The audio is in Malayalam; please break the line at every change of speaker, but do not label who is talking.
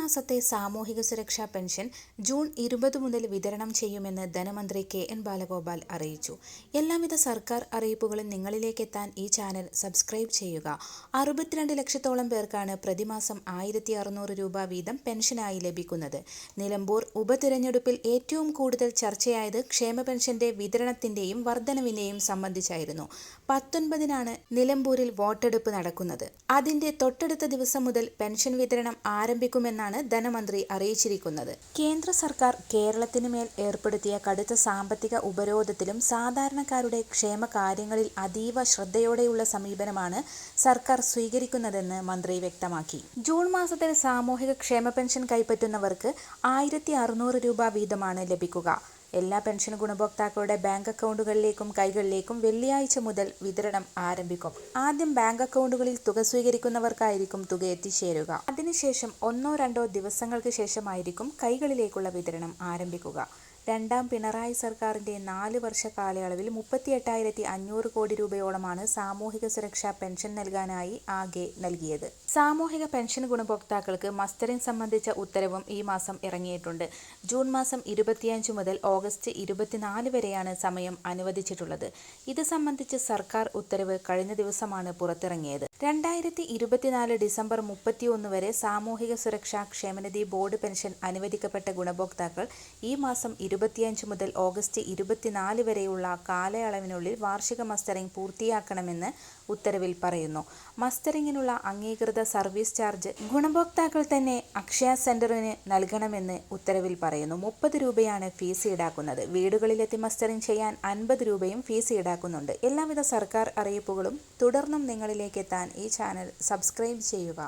മാസത്തെ സാമൂഹിക സുരക്ഷാ പെൻഷൻ ജൂൺ 20 മുതൽ വിതരണം ചെയ്യുമെന്ന് ധനമന്ത്രി KN ബാലഗോപാൽ അറിയിച്ചു. എല്ലാവിധ സർക്കാർ അറിയിപ്പുകളും നിങ്ങളിലേക്കെത്താൻ ഈ ചാനൽ സബ്സ്ക്രൈബ് ചെയ്യുക. 62 ലക്ഷത്തോളം പേർക്കാണ് പ്രതിമാസം 1600 രൂപ വീതം പെൻഷനായി ലഭിക്കുന്നത്. നിലമ്പൂർ ഉപതിരഞ്ഞെടുപ്പിൽ ഏറ്റവും കൂടുതൽ ചർച്ചയായത് ക്ഷേമ പെൻഷന്റെ വിതരണത്തിന്റെയും വർധനവിനെയും സംബന്ധിച്ചായിരുന്നു. 19-നാണ് നിലമ്പൂരിൽ വോട്ടെടുപ്പ് നടക്കുന്നത്. അതിന്റെ തൊട്ടടുത്ത ദിവസം മുതൽ പെൻഷൻ വിതരണം ആരംഭിക്കുമെന്നാണ് ധനമന്ത്രി അറിയിച്ചിരിക്കുന്നത്. കേന്ദ്ര സർക്കാർ കേരളത്തിനു മേൽ ഏർപ്പെടുത്തിയ കടുത്ത സാമ്പത്തിക ഉപരോധത്തിലും സാധാരണക്കാരുടെ ക്ഷേമകാര്യങ്ങളിൽ അതീവ ശ്രദ്ധയോടെയുള്ള സമീപനമാണ് സർക്കാർ സ്വീകരിക്കുന്നതെന്ന് മന്ത്രി വ്യക്തമാക്കി. ജൂൺ മാസത്തിൽ സാമൂഹിക ക്ഷേമ പെൻഷൻ കൈപ്പറ്റുന്നവർക്ക് 1600 രൂപ വീതമാണ് ലഭിക്കുക. എല്ലാ പെൻഷൻ ഗുണഭോക്താക്കളുടെ ബാങ്ക് അക്കൗണ്ടുകളിലേക്കും കൈകളിലേക്കും വെള്ളിയാഴ്ച മുതൽ വിതരണം ആരംഭിക്കും. ആദ്യം ബാങ്ക് അക്കൗണ്ടുകളിൽ തുക സ്വീകരിക്കുന്നവർക്കായിരിക്കും തുക എത്തിച്ചേരുക. അതിനുശേഷം 1-2 ദിവസങ്ങൾക്ക് ശേഷമായിരിക്കും കൈകളിലേക്കുള്ള വിതരണം ആരംഭിക്കുക. രണ്ടാം പിണറായി സർക്കാരിന്റെ 4 വർഷ കാലയളവിൽ 38,500 കോടി രൂപയോളമാണ് സാമൂഹിക സുരക്ഷാ പെൻഷൻ നൽകാനായി ആകെ നൽകിയത്. സാമൂഹിക പെൻഷൻ ഗുണഭോക്താക്കൾക്ക് മസ്റ്ററിംഗ് സംബന്ധിച്ച ഉത്തരവും ഈ മാസം ഇറങ്ങിയിട്ടുണ്ട്. ജൂൺ മാസം 25 മുതൽ ഓഗസ്റ്റ് 24 വരെയാണ് സമയം അനുവദിച്ചിട്ടുള്ളത്. ഇത് സംബന്ധിച്ച് സർക്കാർ ഉത്തരവ് കഴിഞ്ഞ ദിവസമാണ് പുറത്തിറങ്ങിയത്. 2024 ഡിസംബർ 31 വരെ സാമൂഹിക സുരക്ഷാ ക്ഷേമനിധി ബോർഡ് പെൻഷൻ അനുവദിക്കപ്പെട്ട ഗുണഭോക്താക്കൾ ഈ മാസം 25 മുതൽ ഓഗസ്റ്റ് 24 വരെയുള്ള കാലയളവിനുള്ളിൽ വാർഷിക മസ്റ്ററിംഗ് പൂർത്തിയാക്കണമെന്ന് ഉത്തരവിൽ പറയുന്നു. മസ്റ്ററിംഗിനുള്ള അംഗീകൃത സർവീസ് ചാർജ് ഗുണഭോക്താക്കൾ തന്നെ അക്ഷയ സെന്ററിന് നൽകണമെന്ന് ഉത്തരവിൽ പറയുന്നു. 30 രൂപയാണ് ഫീസ് ഈടാക്കുന്നത്. വീടുകളിലെത്തി മസ്റ്ററിംഗ് ചെയ്യാൻ 50 രൂപയും ഫീസ് ഈടാക്കുന്നുണ്ട്. എല്ലാവിധ സർക്കാർ അറിയിപ്പുകളും തുടർന്നും നിങ്ങളിലേക്ക് എത്താൻ ഈ ചാനൽ സബ്സ്ക്രൈബ് ചെയ്യുക.